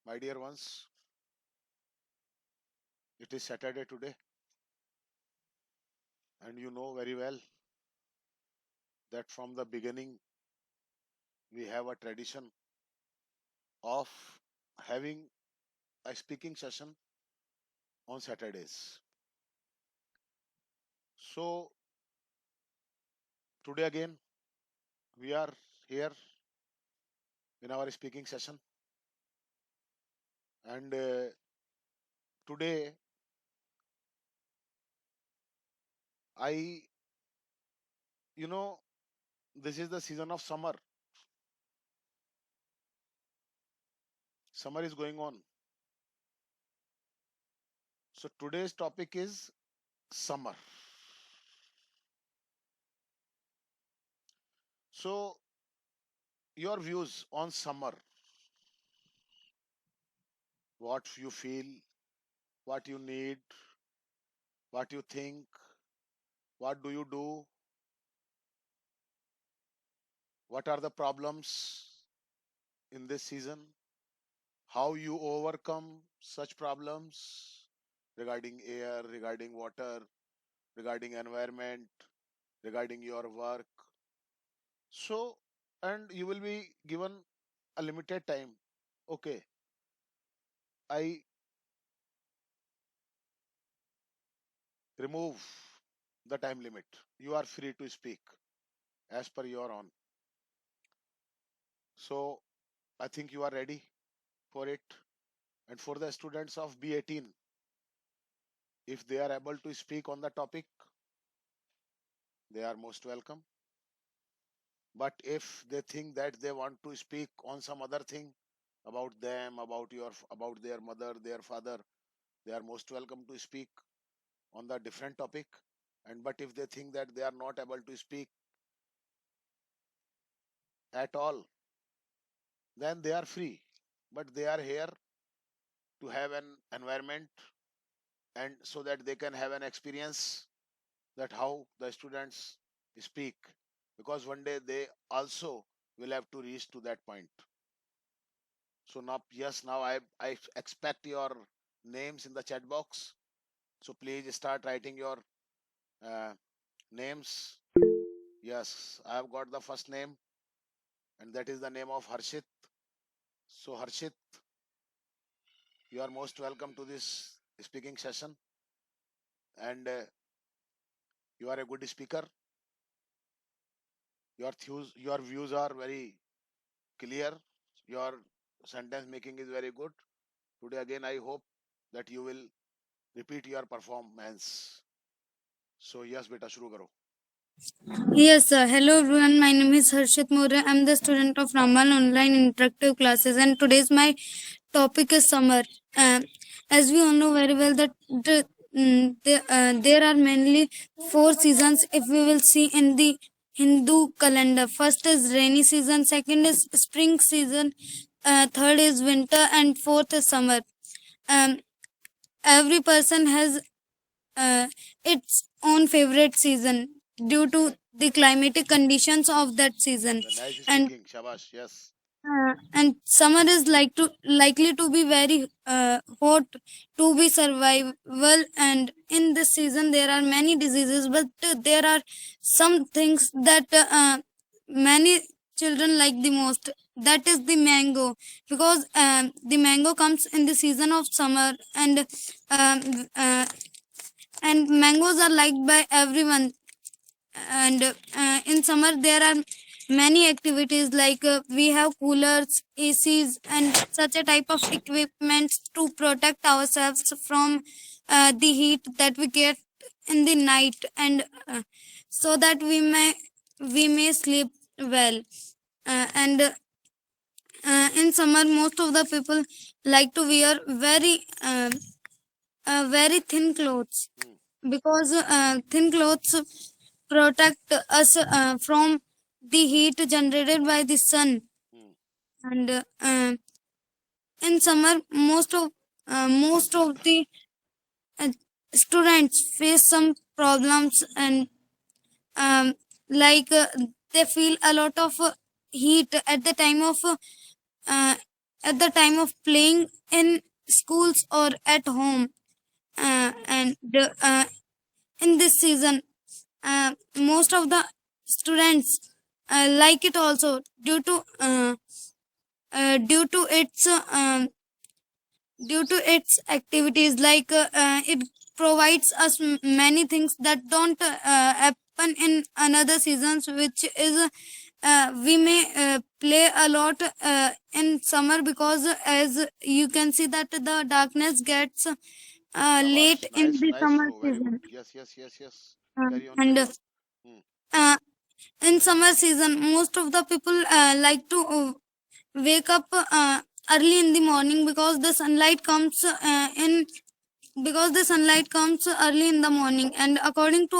My dear ones, it is Saturday today, and you know very well that from the beginning we have a tradition of having a speaking session on Saturdays. So, today again we are here in our speaking session, and today I, you know, this is the season of summer. Summer is going on. So, today's topic is summer. So, your views on summer, what you feel, what you need, what you think, what do you do, what are the problems in this season, how you overcome such problems regarding air, regarding water, regarding environment, regarding your work. So, and you will be given a limited time. Okay, I remove the time limit. You are free to speak as per your own. So, I think you are ready for it. And for the students of B18, if they are able to speak on the topic, they are most welcome. But if they think that they want to speak on some other thing about them, about their mother, their father, they are most welcome to speak on the different topic. And but if they think that they are not able to speak at all, then they are free. But they are here to have an environment and so that they can have an experience that how the students speak, because one day they also will have to reach to that point. So now, yes, now I expect your names in the chat box. So please start writing your uh, names. Yes, I have got the first name, and that is the name of Harshit. So Harshit, you are most welcome to this speaking session, and you are a good speaker. Your views are very clear. Your sentence making is very good. Today again, I hope that you will repeat your performance. So yes, beta, shuru karo. Yes, sir. Hello everyone. My name is Harshit Moore. I'm the student of Ramal Online Interactive Classes, and today's my topic is summer. Uh, as we all know very well that there are mainly four seasons. If we will see in the Hindu calendar, first is rainy season, second is spring season, third is winter, and fourth is summer. Um, every person has its own favorite season due to the climatic conditions of that season. The nice and speaking, shabash. Yes. and summer is likely to be very hot to be survival, and in this season there are many diseases, but there are some things that many children like the most, that is the mango, because the mango comes in the season of summer, um, uh, and mangoes are liked by everyone. And in summer there are many activities like we have coolers, ACs, and such a type of equipment to protect ourselves from the heat that we get in the night, and so that we may sleep well. And in summer most of the people like to wear very thin clothes, Hmm. because thin clothes protect us from the heat generated by the sun. Hmm. And in summer most of the uh, students face some problems, and um, like they feel a lot of heat at the time of uh, at the time of playing in schools or at home. And in this season, most of the students like it also due to its activities, like it provides us many things that don't happen in another seasons, which is we may play a lot in summer, because as you can see that the darkness gets Shabash. late in Nice, the nice summer flow. Very good. season. Yes, yes, yes, yes. uh, Carry on, and carry on. Hmm. uh, in summer season, most of the people like to wake up early in the morning, because the sunlight comes in because the sunlight comes early in the morning. And according to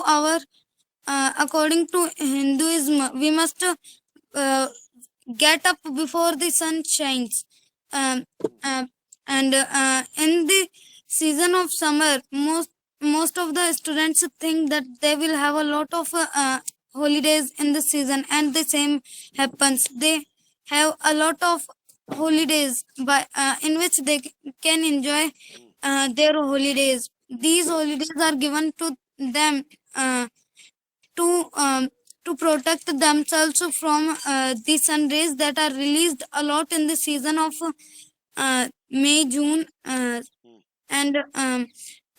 Hinduism, we must uh, get up before the sun shines. Um, uh, and in the season of summer, most of the students think that they will have a lot of holidays in the season, and the same happens. They have a lot of holidays by in which they can enjoy Hmm. their holidays. These holidays are given to them uh, to to protect themselves from the sun rays that are released a lot in the season of May, June, Hmm. and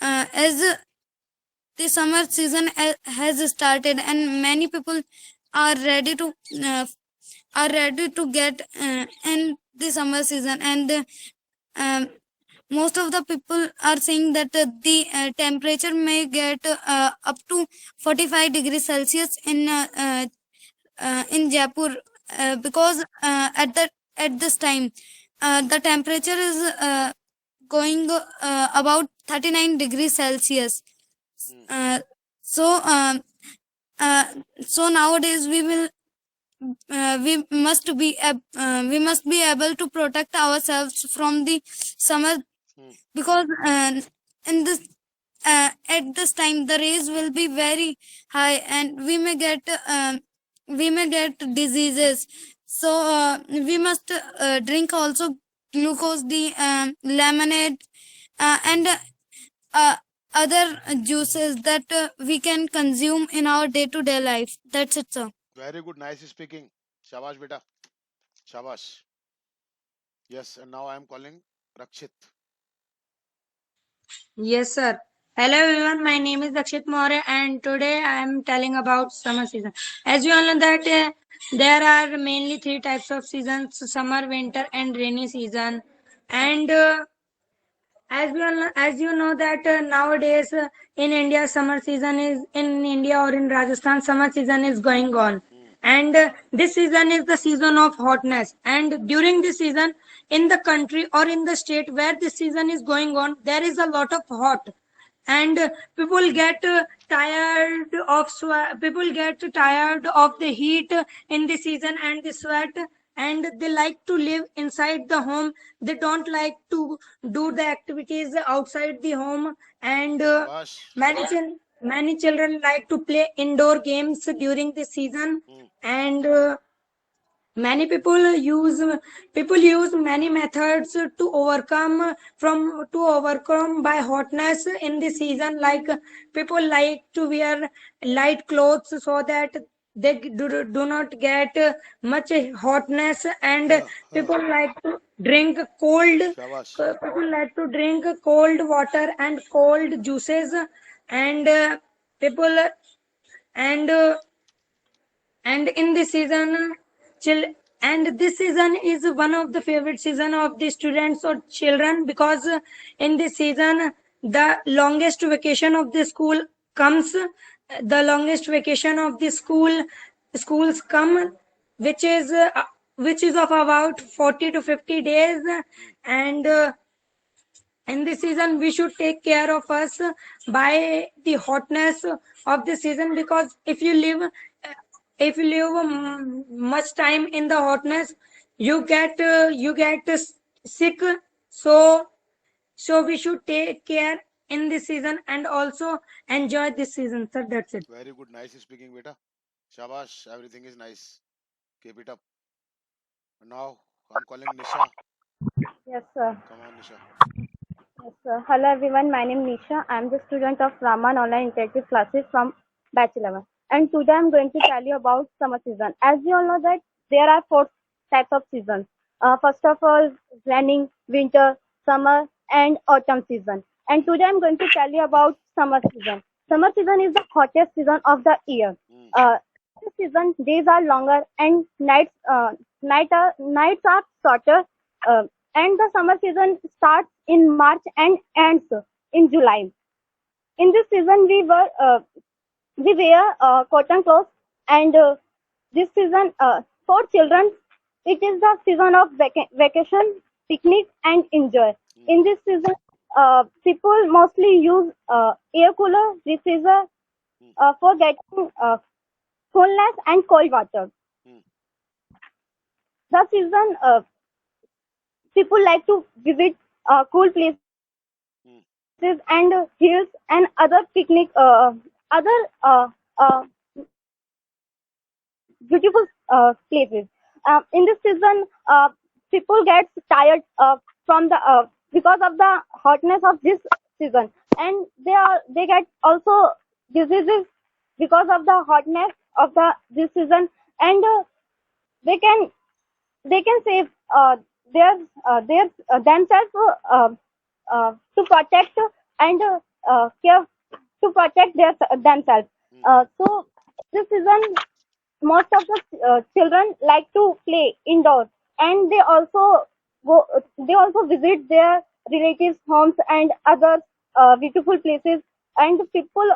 as the summer season has started, and many people are ready to uh, get in the summer season. And um, most of the people are saying that the temperature may get up to 45 degrees Celsius in Jaipur, because at this time the temperature is going about 39 degrees Celsius. Hmm. Uh, so um, uh, so nowadays we must be able to protect ourselves from the summer, Hmm. because in this at this time the rays will be very high, and we may get diseases. So we must drink also glucose d lemonade and uh, other juices that we can consume in our day to day life. That's it, sir. Very good. Nice speaking. Shabash, beta. Shabash. Yes, and now I am calling Rakshit. Yes, sir. Hello everyone, my name is Dakshit Maurya and today I am telling about summer season. As you all know that there are mainly three types of seasons, summer, winter and rainy season. And as you know that nowadays in India summer season is in India or in Rajasthan summer season is going on. Hmm. And this season is the season of hotness. And during this season in the country or in the state where this season is going on, there is a lot of hot and people get tired of sweat, people get tired of the heat in the season and the sweat, and they like to live inside the home. They don't like to do the activities outside the home. And Shabash. many children like to play indoor games during the season. Hmm. And many people use many methods to overcome by hotness in the season, like people like to wear light clothes so that they do not get much hotness. And Huh, huh. people like to drink cold Shabash. people like to drink cold water and cold juices. And people and and in this season chill and this season is one of the favorite season of the students or children, because in this season the longest vacation of the school comes the longest vacation of the schools come, which is uh, which is of about 40 to 50 days. Hmm. And in this season we should take care of us by the hotness of the season, because if you live much time in the hotness, you get sick. So we should take care in this season and also enjoy this season, sir. That's it. Very good. Nice speaking, beta. Shabash. Everything is nice. Keep it up. And now I'm calling Nisha. Yes, sir. Come on, Nisha. Yes, sir. Hello, everyone. My name is Nisha. I am the student of Raman Online Interactive Classes from Batch 11. And today I am going to tell you about summer season. As you all know that there are four types of seasons. First of all, raining, winter, summer, and autumn season. And today I am going to tell you about summer season. Summer season is the hottest season of the year. Hmm. This season, days are longer and nights are shorter. Uh, and the summer season starts in March and ends in July. In this season, we wear cotton clothes, and this season for children, it is the season of vacation, picnic, and enjoy. Hmm. In this season, people mostly use air cooler, refrigerator Hmm. for getting coolness and cold water. Hmm. The season people like to visit cool places Hmm. and hills and other picnic other beautiful places. In this season, people get tired from the because of the hotness of this season, and they get also diseases because of the hotness of the this season, and they can they can save their themselves to protect and care to protect themselves. Hmm. So this season, most of the children like to play indoors, and go they also visit their relatives' homes and other beautiful places. And people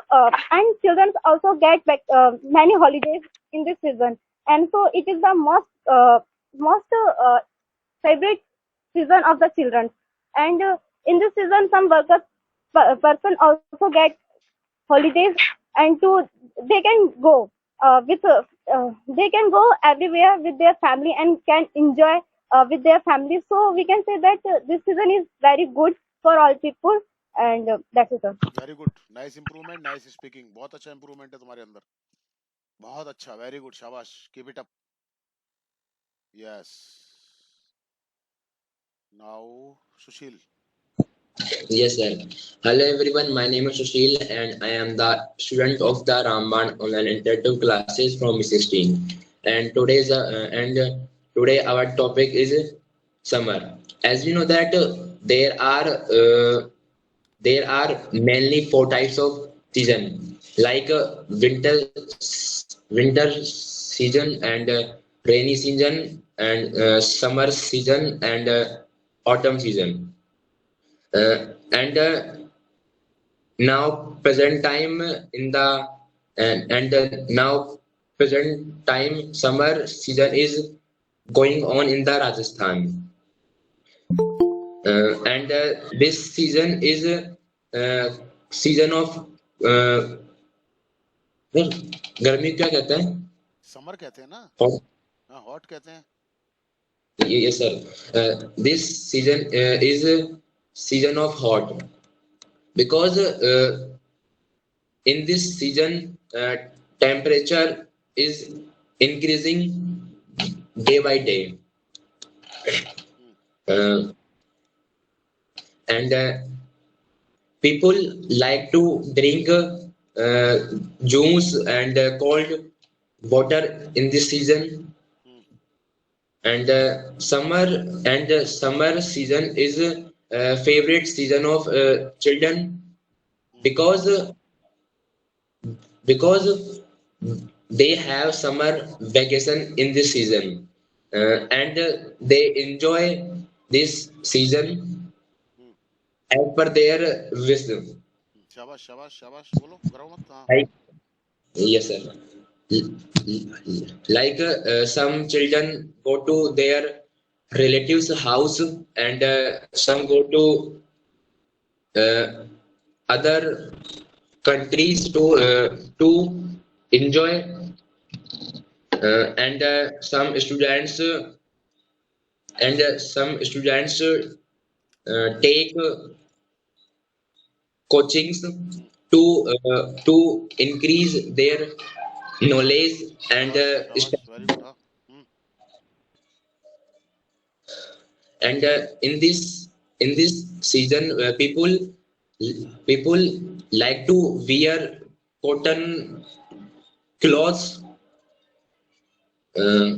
and children also get back, many holidays in this season, and so it is the most favorite season of the children. And in this season, some person also get holidays, and to they can go they can go everywhere with their family and can enjoy with their family. So we can say that this season is very good for all people, and that's it, sir. Very good, nice improvement, nice speaking, बहुत अच्छा improvement है तुम्हारे अंदर, बहुत अच्छा, very good, शाबाश, keep it up. Yes, now Sushil. Yes, sir. Hello, everyone. My name is Sushil, and I am the student of the Ramban online interactive classes from 16. And today our topic is summer. As we know that there are mainly four types of season, like winter season and rainy season and summer season and autumn season. And now present time in the and now present time summer season is going on in the Rajasthan, and this season is season of गर्मी क्या कहते हैं? Summer कहते हैं ना, Hot. हाँ, hot कहते हैं. Yes, sir. This season is a season of hot because in this season temperature is increasing day by day, Hmm. and people like to drink juice and cold water in this season. Hmm. And summer season is favorite season of children Hmm. because they have summer vacation in this season, and they enjoy this season Hmm. as per their wisdom. शाबाश, शाबाश, शाबाश, बोलो, घबराओ मत. हाँ. Like, yes, sir. Like some children go to their relatives' house, and some go to uh, other countries to enjoy, and some students take coachings Hmm. to increase their knowledge and शाबाश, शाबाश, very good. हाँ. Hmm. and in this season, people like to wear cotton clothes, uh,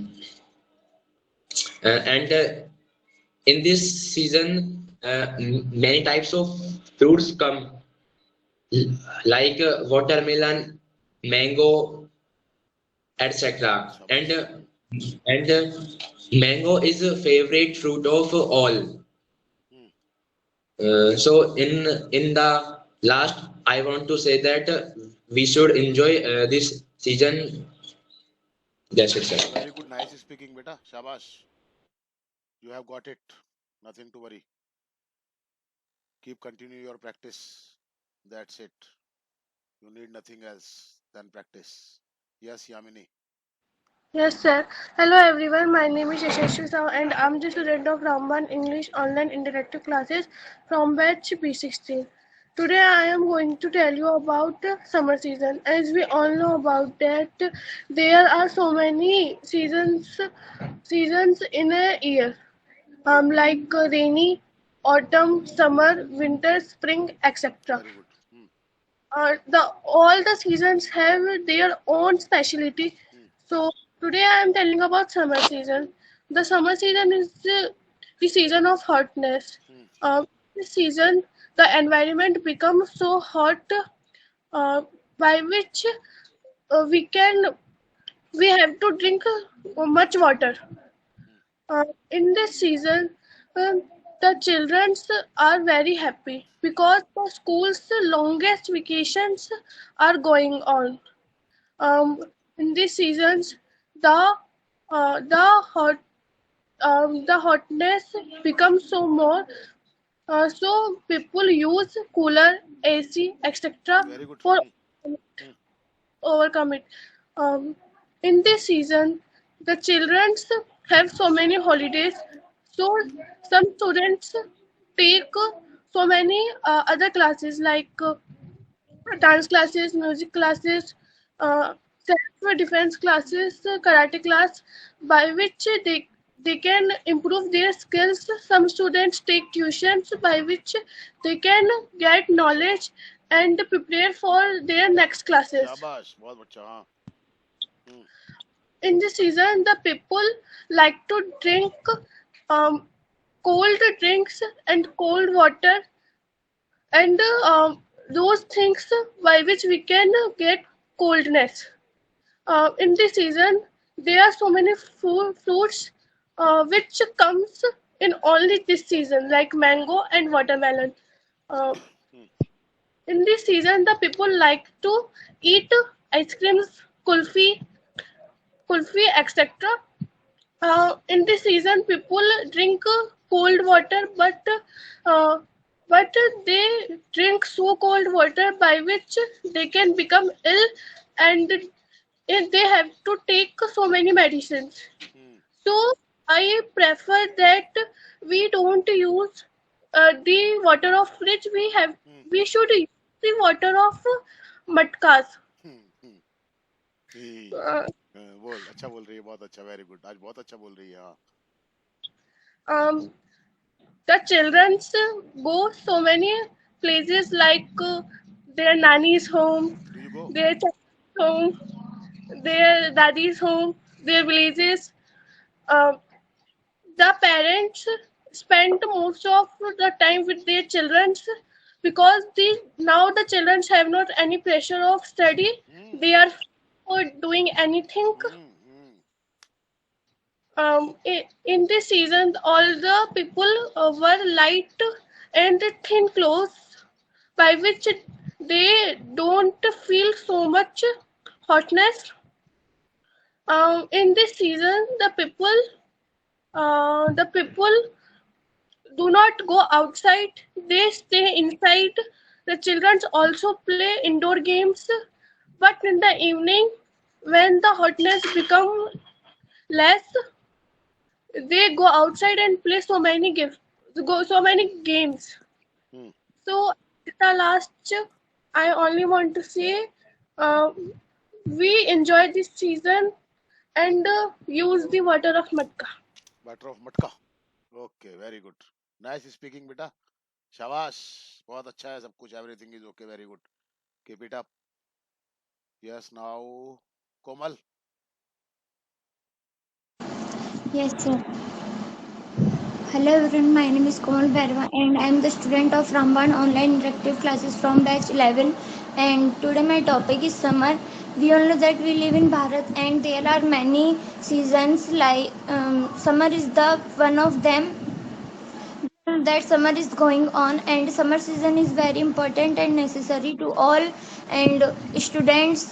and in this season, many types of fruits come, like watermelon, mango, etc. And Shabash. mango is a favorite fruit of all. Hmm. So in the last, I want to say that we should enjoy this season. That's it, sir. Very good, nice speaking, beta. Shabash. You have got it. Nothing to worry. Keep continue your practice. That's it. You need nothing else than practice. Yes, Yamini. Yes, sir. Hello, everyone. My name is Yashasvi Sahu, and I'm the student of Ramban English Online Interactive Classes from batch B16. Today, I am going to tell you about the summer season. As we all know about that, there are so many seasons in a year, like rainy, autumn, summer, winter, spring, etc. Very good. Hmm. The all the seasons have their own specialty. Hmm. So today I am telling about summer season. The summer season is the season of hotness. Hmm. This season, the environment becomes so hot, uh, by which we have to drink much water. In this season, um, the children are very happy because the school's longest vacations are going on. In these seasons, the the the hotness becomes so more. So people use cooler, AC, etc. Very good. for Hmm. Hmm. overcome it. Um, in this season, the children have so many holidays, so some students take so many other classes like dance classes, music classes, self-defense classes, karate class, by which they can improve their skills. Some students take tuitions by which they can get knowledge and prepare for their next classes. Shabash. बहुत अच्छा हाँ. Hmm. In this season, the people like to drink um, cold drinks and cold water and those things by which we can get coldness. In this season, there are so many fruits which comes in only this season, like mango and watermelon. Uh, Hmm. in this season, the people like to eat ice creams, kulfi, etc. In this season, people drink cold water, uh, but they drink so cold water by which they can become ill, and they have to take so many medicines. Hmm. So I prefer that we don't use the water of fridge. Hmm. We should use the water of matkas. Hmm. Hmm. He. Uh, बोल अच्छा बोल रही है बहुत अच्छा very good आज बहुत अच्छा बोल रही है हाँ. um, the children go so many places like their nanny's home, Do you go? their home, their daddy's home, their villages. Uh, the parents spend most of the time with their children because now the children have not any pressure of study. Hmm. They are for doing anything. Hmm. Hmm. In this season, all the people wear light and thin clothes by which they don't feel so much hotness. In this season, the people do not go outside; they stay inside. The children also play indoor games, but in the evening, when the hotness become less, they go outside and play so many games. Hmm. So at the last, I only want to say, uh, we enjoy this season and use the water of matka. Water of Matka. Okay, very good, nice speaking बेटा, शाबाश, बहुत अच्छा है सब कुछ, everything is okay, very good, keep it up. Yes, now Komal. Yes, sir. Hello everyone, my name is Komal Bhairava and I am the student of Ramban Online Interactive Classes from batch 11. And today my topic is summer. We all know that we live in Bharat and there are many seasons like summer is the one of them that summer is going on, and summer season is very important and necessary to all and students,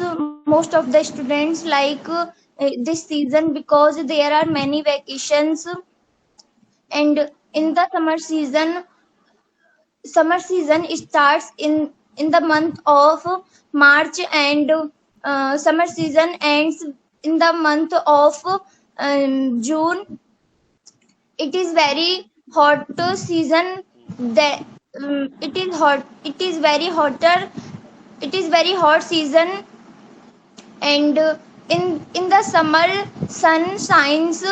most of the students like this season because there are many vacations. And in the summer season starts in the month of March, and summer season ends in the month of June. It is very hot season that it is hot, it is very hotter, it is very hot season. And in the summer sun shines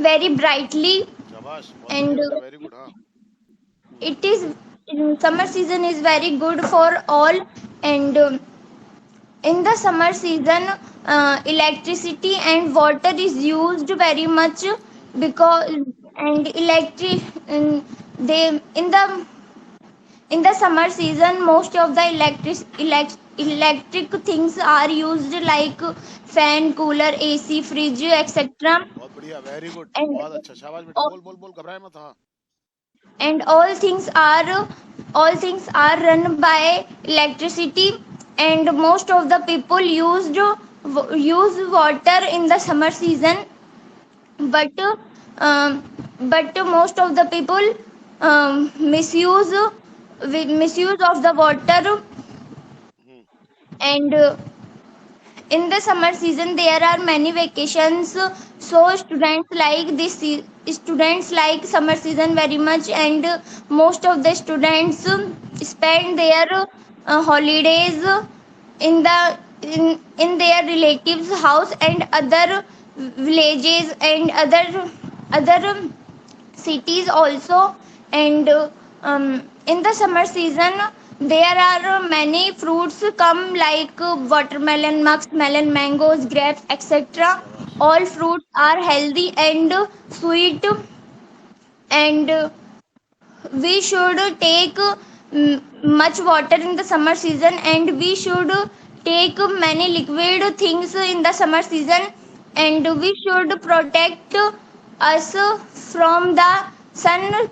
very brightly. शाबाश, बहुत बढ़िया And बेटा, very good, हाँ। it is summer season is very good for all. And in the summer season electricity and water is used very much because and electric they in the summer season most of the electric things are used like fan, cooler, AC, fridge, etc. बहुत बढ़िया, very good, and बहुत अच्छा, शाबाश बेटा, बोल बोल बोल, घबराए मत, हाँ। and all things are run by electricity. And most of the people use water in the summer season, but most of the people misuse of the water. Hmm, And in the summer season there are many vacations, so students like summer season very much. And most of the students spend their holidays in in their relatives house and other villages and other cities also. And in the summer season there are many fruits come like watermelon, melon, mangoes, grapes, etc. शाबाश, All fruits are healthy and sweet. And we should take much water in the summer season, and we should take many liquid things in the summer season. And we should protect us from the sun.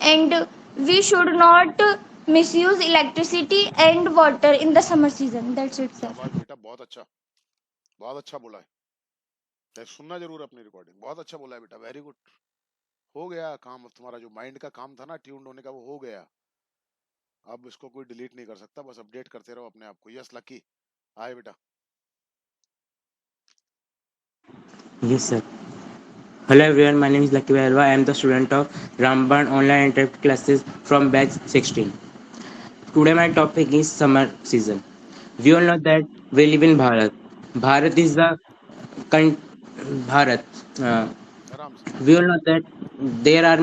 And we should not misuse electricity and water in the summer season. That's it, sir. शाबाश बेटा, बहुत अच्छा बोला है, सुनना जरूर अपनी recording, बहुत अच्छा बोला है बेटा, वेरी गुड, हो गया काम, अब तुम्हारा जो माइंड का काम था ना ट्यून्ड होने का, वो हो गया, अब इसको कोई डिलीट नहीं कर सकता, बस अपडेट करते रहो अपने आप को। यस लकी, आए बेटा। Yes, sir. Hello everyone, my name is Lucky Bhairava. I am the student of Ramban Online Interactive Classes from batch 16. Today my topic is summer season. We all know that we live in Bharat. Bharat is the con- Bharat. Uh, आराम से। we all know that there are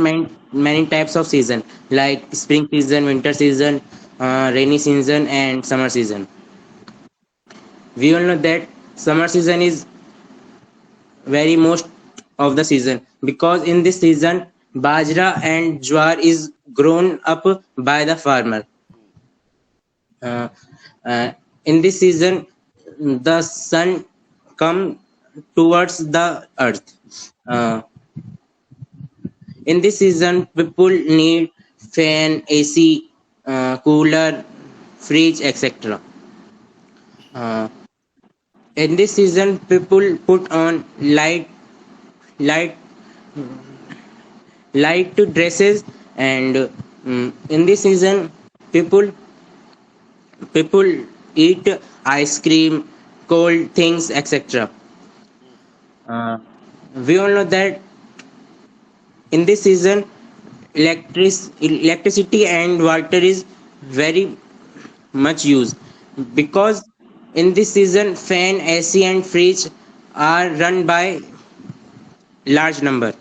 many types of season like spring season, winter season, rainy season, and summer season. We all know that summer season is very most of the season because in this season bajra and jwar is grown up by the farmer. uh, in this season the sun come towards the earth. In this season people need fan, AC, cooler, fridge, etc. In this season people put on light light dresses. And in this season people eat ice cream, cold things, etc. We all know that in this season electricity and water is very much used because in this season fan, AC, and fridge are run by large number.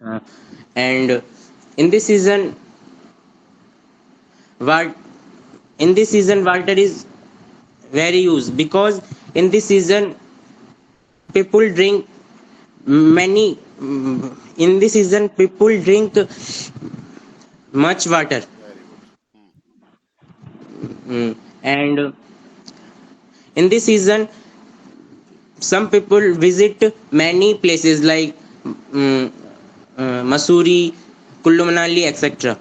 Uh, and in this season, what in this season water is very used because in this season people drink many. In this season, people drink much water. Very good. And in this season, some people visit many places like mm, Masuri, Kullu Manali, etc.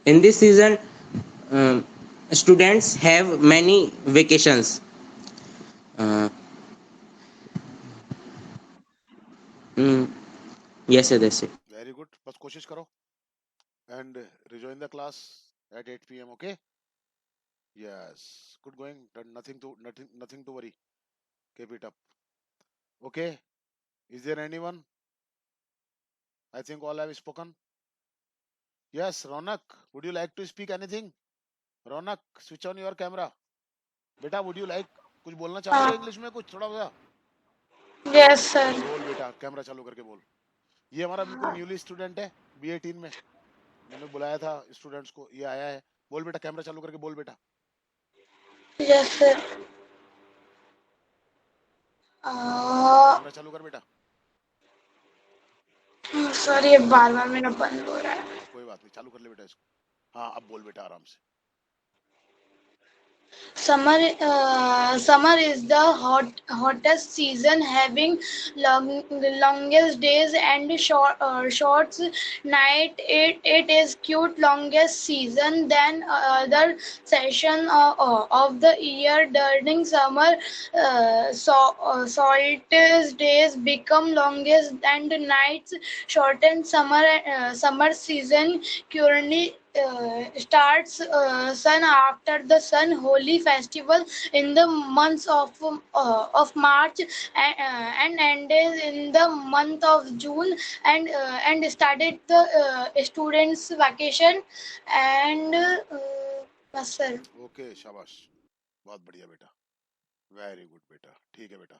In this season, um, students have many vacations. Uh, mm, yes, sir, that's it. Very good. बस कोशिश करो and rejoin the class at 8 p.m. Okay? Yes. Good going. Nothing to worry. Keep it up. Okay. Is there anyone? I think all have spoken. Yes, Ronak. Would you like to speak anything? Ronak, switch on your camera. बेटा would you like कुछ बोलना चाहते हो English में कुछ थोड़ा सा Yes, sir. बोल बेटा कैमरा चालू करके बोल ये हमारा बिल्कुल न्यूली स्टूडेंट है B18 में मैंने बुलाया था स्टूडेंट्स को ये आया है बोल बेटा कैमरा चालू करके बोल बेटा Yes, sir. कैमरा चालू कर बेटा सर ये बार बार मेरा बंद हो रहा है कोई बात नहीं चालू कर ले बेटा इसको हाँ अब बोल बेटा आराम से Summer is the hottest season, having longest days and short night. It is cute longest season than other session of the year. During summer, shortest days become longest and nights shorten. Summer season currently starts sun after the sun holy festival in the months of March and ended in the month of June and started the students vacation and sir okay शाबाश बहुत बढ़िया बेटा very good बेटा ठीक है बेटा